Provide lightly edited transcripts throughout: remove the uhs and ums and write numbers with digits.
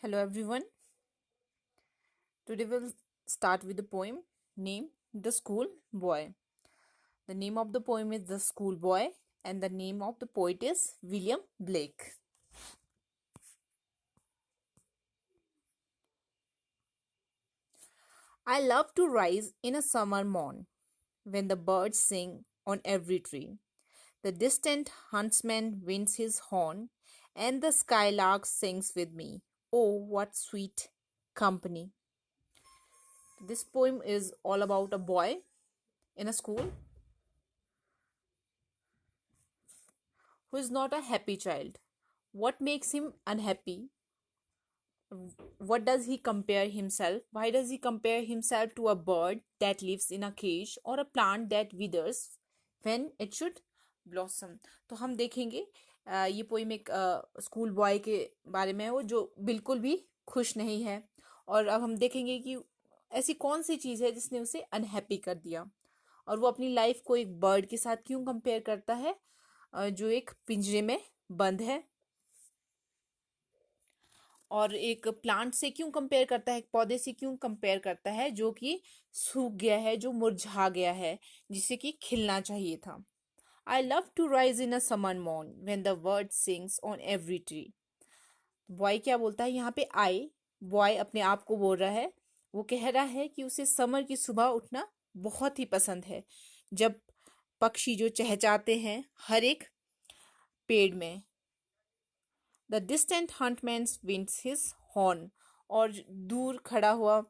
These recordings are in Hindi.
Hello everyone. Today we'll start with the poem named The School Boy. The name of the poem is The School Boy and the name of the poet is William Blake. I love to rise in a summer morn when the birds sing on every tree. The distant huntsman winds his horn and the skylark sings with me. Oh, what sweet company. This poem is all about a boy in a school who is not a happy child. What makes him unhappy? What does he compare himself? Why does he compare himself to a bird that lives in a cage or a plant that withers when it should blossom? तो हम देखेंगे ये पोइम एक स्कूल बॉय के बारे में है वो जो बिल्कुल भी खुश नहीं है। और अब हम देखेंगे कि ऐसी कौन सी चीज़ है जिसने उसे अनहैप्पी कर दिया और वो अपनी लाइफ को एक बर्ड के साथ क्यों कंपेयर करता है जो एक पिंजरे में बंद है और एक प्लांट से क्यों कंपेयर करता है, एक पौधे से क्यों कंपेयर करता है जो कि सूख गया है, जो मुरझा गया है, जिसे कि खिलना चाहिए था। I love to rise in a summer morn when the bird sings on every tree. Boy क्या बोलता है यहाँ पे? आई बॉय अपने आप को बोल रहा है, वो कह रहा है कि उसे समर की सुबह उठना बहुत ही पसंद है जब पक्षी जो चहचहाते हैं हर एक पेड़ में। The distant huntsman winds his horn, और दूर खड़ा हुआ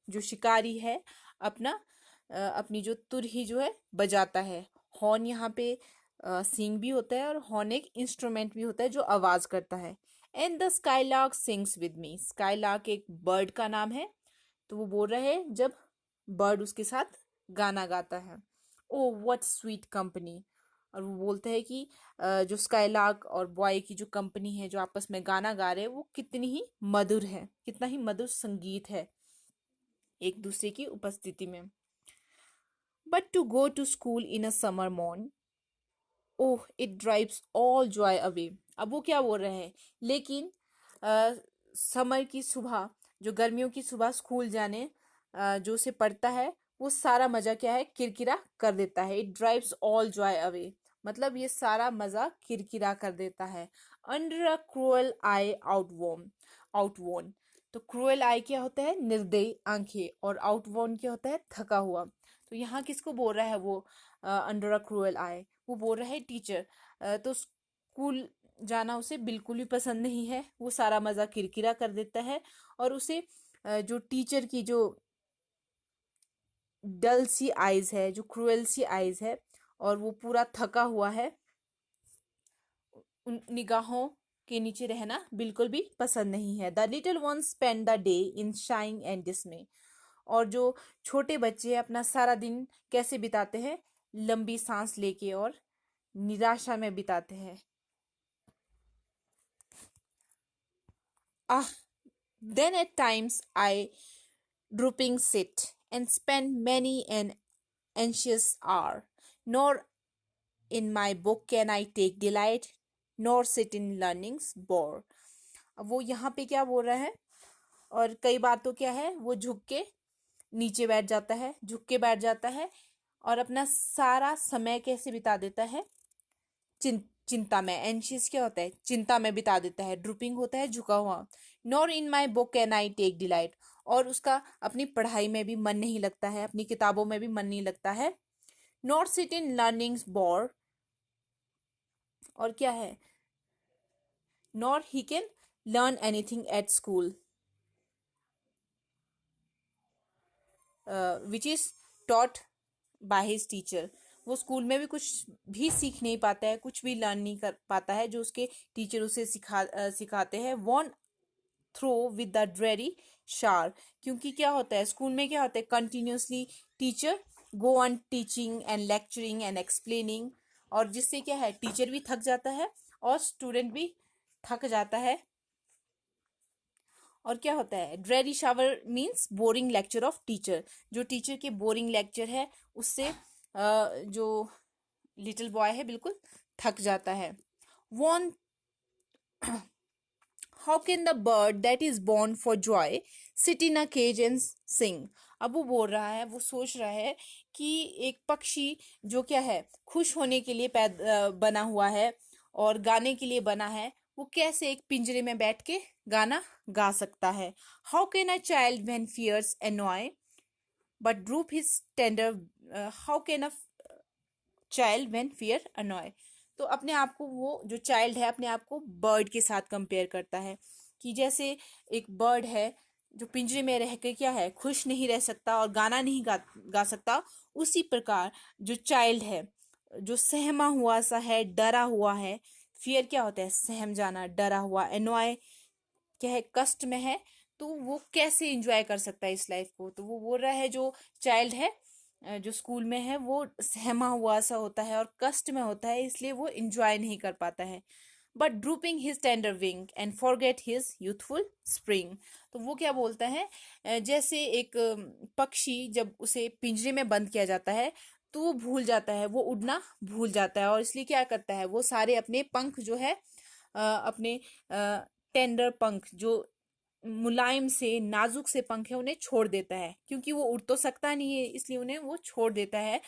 जो शिकारी है अपना अपनी जो तुरही जो है बजाता है। हॉर्न यहाँ पे सिंग भी होता है और हॉर्न एक इंस्ट्रूमेंट भी होता है जो आवाज करता है। And the skylark sings with me. Skylark एक बर्ड का नाम है, तो वो बोल रहे हैं जब बर्ड उसके साथ गाना गाता है। Oh what sweet company. और वो बोलते हैं कि जो स्काईलार्क और बॉय की जो कंपनी है जो आपस में गाना गा रहे हैं वो कितनी ही मधुर है, कितना ही मधुर संगीत है एक दूसरे की उपस्थिति में। But to go to school in a summer morn, oh it drives all joy away. अब वो क्या बोल रहे हैं? लेकिन समर की सुबह, जो गर्मियों की सुबह स्कूल जाने जो उसे पड़ता है वो सारा मजा क्या है? किरकिरा कर देता है। It drives all joy away, मतलब ये सारा मजा किरकिरा कर देता है। अंडर अ क्रूअल आई आउटवॉर्म, आउटवॉर्न। तो क्रूअल आई क्या होता है? निर्दयी आंखें, और आउटवॉर्न क्या होता है? थका हुआ। तो यहाँ किसको बोल रहा है वो अंडर अ क्रूअल आई? वो बोल रहा है टीचर। तो स्कूल जाना उसे बिल्कुल भी पसंद नहीं है, वो सारा मजा किरकिरा कर देता है। और उसे जो टीचर की जो डल सी आईज है, जो क्रूएल सी आईज है, और वो पूरा थका हुआ है, उन निगाहों के नीचे रहना बिल्कुल भी पसंद नहीं है। The little one spend the day in sharing and डिसमे। और जो छोटे बच्चे अपना सारा दिन कैसे बिताते हैं? लंबी सांस लेके और निराशा में बिताते हैं। Ah, then at times I drooping sit and spend many an anxious hour. Nor in my book can I take delight, nor sit in learning's bore. अब वो यहाँ पे क्या बोल रहा है? और कई बार तो क्या है, वो झुक के नीचे बैठ जाता है, झुक के बैठ जाता है और अपना सारा समय कैसे बिता देता है? चिंता में। एंशियस क्या होता है? चिंता में बिता देता है। ड्रूपिंग होता है झुका हुआ। Nor in my book can I take delight, और उसका अपनी पढ़ाई में भी मन नहीं लगता है, अपनी किताबों में भी मन नहीं लगता है। Nor sit in learnings bore, और क्या है? Nor he can learn anything at school which is taught by his teacher. वो स्कूल में भी कुछ भी सीख नहीं पाता है, कुछ भी लर्न नहीं कर पाता है जो उसके टीचर उसे सिखाते हैं। Worn through with the dreary shower, क्योंकि क्या होता है स्कूल में? क्या होता है? Continuously teacher go on teaching and lecturing and explaining, और जिससे क्या है, टीचर भी थक जाता है और स्टूडेंट भी थक जाता है। और क्या होता है? Dreary shower means boring lecture of teacher. जो टीचर के बोरिंग लेक्चर है उससे जो लिटिल बॉय है बिल्कुल थक जाता है। Worn how can the bird that is born for joy sit in a cage and sing. अब वो बोल रहा है, वो सोच रहा है कि एक पक्षी जो क्या है, खुश होने के लिए बना हुआ है और गाने के लिए बना है, वो कैसे एक पिंजरे में बैठ के गाना गा सकता है। How can a child when fears annoy but droop his tender how can a child when fear annoy. तो अपने आप को, वो जो चाइल्ड है अपने आप को बर्ड के साथ कंपेयर करता है कि जैसे एक बर्ड है जो पिंजरे में रह के क्या है, खुश नहीं रह सकता और गाना नहीं गा सकता। उसी प्रकार जो चाइल्ड है, जो सहमा हुआ सा है, डरा हुआ है। फियर क्या होता है, सहम जाना, डरा हुआ। एनॉय क्या है, कष्ट में है। तो वो कैसे एंजॉय कर सकता है इस लाइफ को। तो वो बोल रहा है जो चाइल्ड है, जो स्कूल में है, वो सहमा हुआ सा होता है और कष्ट में होता है, इसलिए वो एंजॉय नहीं कर पाता है। But drooping his tender wing and forget his youthful spring. तो वो क्या बोलता है, जैसे एक पक्षी जब उसे पिंजरे में बंद किया जाता है तो वो भूल जाता है, वो उड़ना भूल जाता है, और इसलिए क्या करता है, वो सारे अपने पंख जो है, अपने टेंडर पंख, जो मुलायम से नाजुक से पंख है, उन्हें छोड़ देता है, क्योंकि वो उड़ तो सकता नहीं है, इसलिए उन्हें वो छोड़ देता है।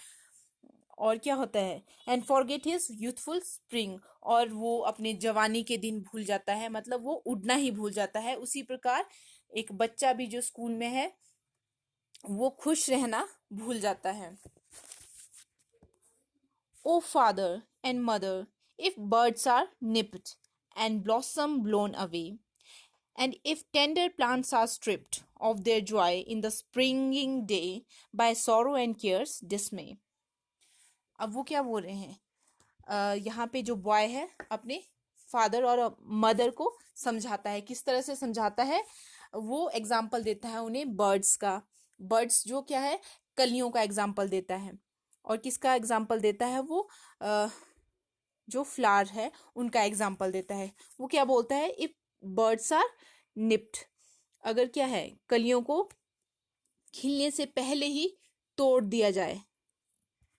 और क्या होता है, and forget his youthful spring, और वो अपने जवानी के दिन भूल जाता है, मतलब वो उड़ना ही भूल जाता है। उसी प्रकार एक बच्चा भी जो स्कूल में है, वो खुश रहना भूल जाता है। O father and mother, if birds are nipped and blossom blown away, and if tender plants are stripped of their joy in the springing day by sorrow and care's dismay। अब वो क्या बोल रहे हैं, यहाँ पे जो बॉय है अपने फादर और मदर को समझाता है। किस तरह से समझाता है, वो एग्जाम्पल देता है उन्हें बर्ड्स का। बर्ड्स जो क्या है, कलियों का एग्जाम्पल देता है। और किसका एग्जाम्पल देता है वो, जो फ्लावर है उनका एग्जाम्पल देता है। वो क्या बोलता है, इफ बर्ड्स आर निप्ड, अगर क्या है, कलियों को खिलने से पहले ही तोड़ दिया जाए,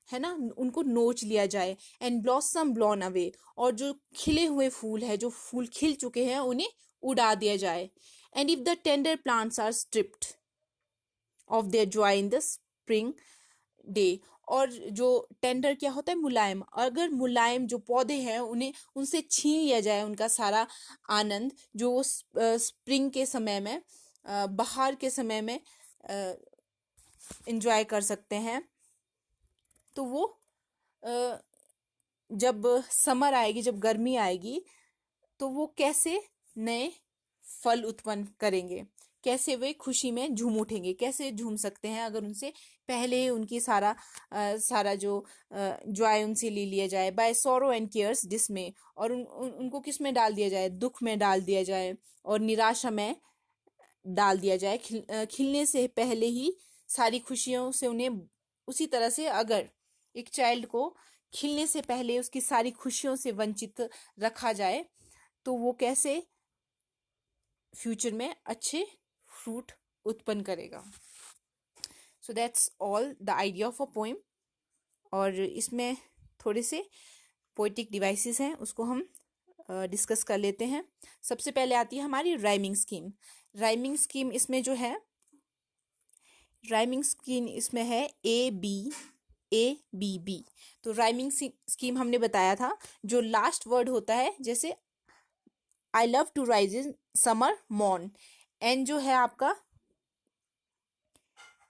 है ना, उनको नोच लिया जाए। एंड ब्लॉसम ब्लॉन अवे, और जो खिले हुए फूल है, जो फूल खिल चुके हैं, उन्हें उड़ा दिया जाए। And if the tender plants are stripped of their joy in the spring day, और जो टेंडर क्या होता है, मुलायम, अगर मुलायम जो पौधे हैं उन्हें, उनसे छीन लिया जाए उनका सारा आनंद, जो वो स्प्रिंग के समय में, बहार के समय में एंजॉय कर सकते हैं, तो वो जब समर आएगी, जब गर्मी आएगी, तो वो कैसे नए फल उत्पन्न करेंगे, कैसे वे खुशी में झूम उठेंगे। कैसे झूम सकते हैं, अगर उनसे पहले ही उनकी सारा जो जॉय उनसे ले लिया जाए। By sorrow and care's dismay, और उनको किस में डाल दिया जाए, दुख में डाल दिया जाए और निराशा में डाल दिया जाए। खिलने से पहले ही सारी खुशियों से उन्हें, उसी तरह से अगर एक चाइल्ड को खिलने से पहले उसकी सारी खुशियों से वंचित रखा जाए, तो वो कैसे फ्यूचर में अच्छे फ्रूट उत्पन्न करेगा। So that's all the idea of a poem. और इसमें थोड़े से पोइटिक डिवाइसेस हैं, उसको हम डिस्कस कर लेते हैं। सबसे पहले आती है हमारी राइमिंग स्कीम। राइमिंग स्कीम इसमें जो है, राइमिंग स्कीम इसमें है ए बी बी। तो राइमिंग स्कीम हमने बताया था, जो लास्ट वर्ड होता है, जैसे I love to rise in summer morn, एन जो है आपका,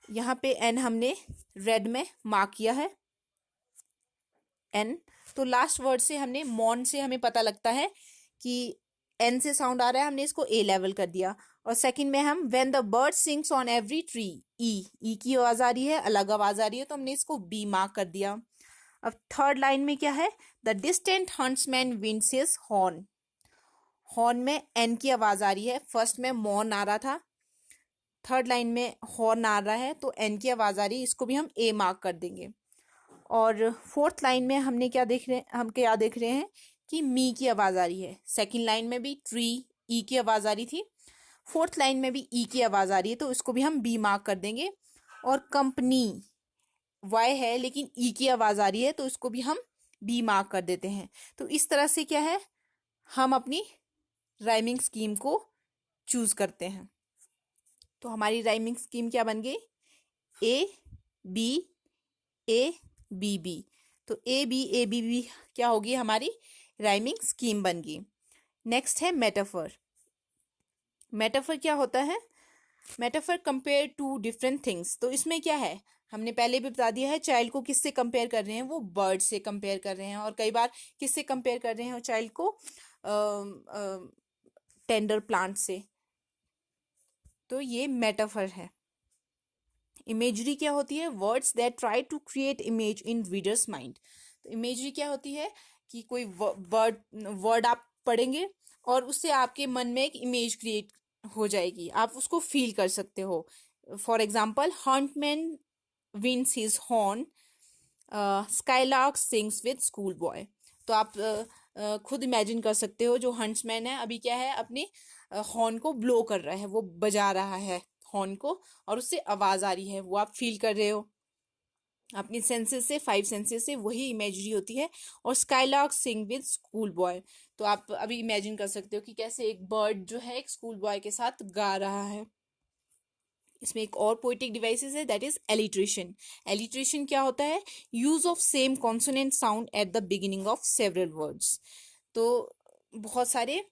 यहाँ पे एन हमने रेड में मार्क किया है, एन। तो लास्ट वर्ड से हमने, मॉर्न से हमें पता लगता है कि एन से साउंड आ रहा है, हमने इसको ए लेवल कर दिया। और सेकंड में हम when the bird sings on every tree, ई की आवाज आ रही है, अलग आवाज आ रही है, तो हमने इसको बी मार्क कर दिया। अब थर्ड लाइन में क्या है, the distant huntsman winds his horn, horn में एन की आवाज आ रही है, फर्स्ट में मॉर्न आ रहा था, थर्ड लाइन में हॉर्न आ रहा है, तो एन की आवाज आ रही है, इसको भी हम ए मार्क कर देंगे। और फोर्थ लाइन में हमने क्या देख रहे हैं, हम क्या देख रहे हैं कि मी की आवाज आ रही है। सेकंड लाइन में भी ट्री ई की आवाज आ रही थी, फोर्थ लाइन में भी ई की आवाज आ रही है, तो इसको भी हम बी मार्क कर देंगे। और कंपनी वाई है लेकिन ई की आवाज आ रही है, तो इसको भी हम बी मार्क कर देते हैं। तो इस तरह से क्या है, हम अपनी राइमिंग स्कीम को चूज करते हैं। तो हमारी राइमिंग स्कीम क्या बन गई? A B A B B. तो ए बी बी क्या होगी? हमारी राइमिंग स्कीम बन गई। नेक्स्ट है मेटाफर। मेटाफर क्या होता है? Metaphor compare two different things. तो इसमें क्या है, हमने पहले भी बता दिया है, चाइल्ड को किससे कंपेयर कर रहे हैं? वो बर्ड से कंपेयर कर रहे हैं। और कई बार किससे कंपेयर कर रहे हैं? वो चाइल्ड को टेंडर प्लांट से। तो ये मेटाफर है। इमेजरी क्या होती है? Words that try to create image in reader's mind. तो इमेजरी क्या होती है कि कोई वर्ड वर्ड आप पढ़ेंगे और उससे आपके मन में एक इमेज क्रिएट हो जाएगी, आप उसको फील कर सकते हो। For example, huntsman winds his horn, skylark sings with school boy. तो आप खुद इमेजिन कर सकते हो, जो हंट्समैन है अभी क्या है, अपने हॉर्न को ब्लो कर रहा है, वो बजा रहा है हॉर्न को और उससे आवाज आ रही है, वो आप फील कर रहे हो अपनी सेंसेस से, 5 सेंसेस से। वही इमेजरी होती है। और skylark sing with school boy, तो आप अभी इमेजिन कर सकते हो कि कैसे एक बर्ड जो है एक स्कूल बॉय के साथ गा रहा है। इसमें एक और पोएटिक डिवाइसेस है, दैट इज एलिट्रेशन। एलिट्रेशन क्या होता है? Use of same consonant sound at the beginning of several words. तो बहुत सारे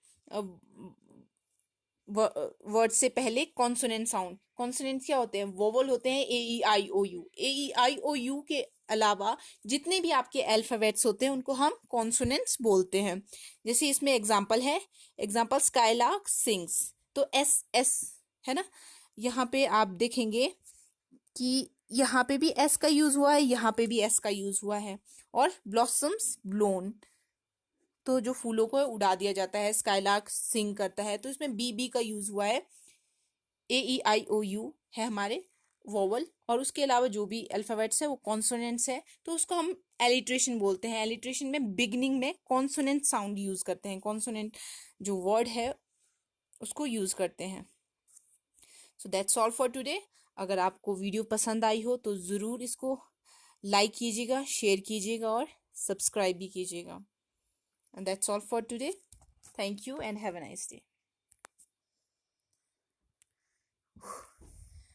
वर्ड से पहले कॉन्सोनेंट साउंड। कॉन्सोनेंट क्या होते हैं? वोवल होते हैं, ए ई आई ओ you. A E I O you के अलावा जितने भी आपके अल्फाबेट्स होते हैं उनको हम कॉन्सोनेंट्स बोलते हैं। जैसे इसमें एग्जांपल है, एग्जांपल स्काईलार्क सिंग्स, तो एस एस है ना। यहाँ पे आप देखेंगे कि यहाँ पे भी एस का यूज हुआ है, यहाँ पे भी एस का यूज हुआ है। और ब्लॉसम्स ब्लोन, तो जो फूलों को उड़ा दिया जाता है, स्काईलार्क सिंग करता है, तो इसमें बी बी का यूज हुआ है। ए ई आई ओ यू है हमारे वोवल, और उसके अलावा जो भी अल्फाबेट्स है वो कॉन्सोनेंट्स है, तो उसको हम एलिट्रेशन बोलते हैं। एलिट्रेशन में बिगनिंग में कॉन्सोनेंट साउंड यूज करते हैं, कॉन्सोनेंट जो वर्ड है उसको यूज करते हैं। So that's all for today. अगर आपको वीडियो पसंद आई हो तो ज़रूर इसको लाइक कीजिएगा, शेयर कीजिएगा और सब्सक्राइब भी कीजिएगा। And that's all for today. Thank you and have a nice day.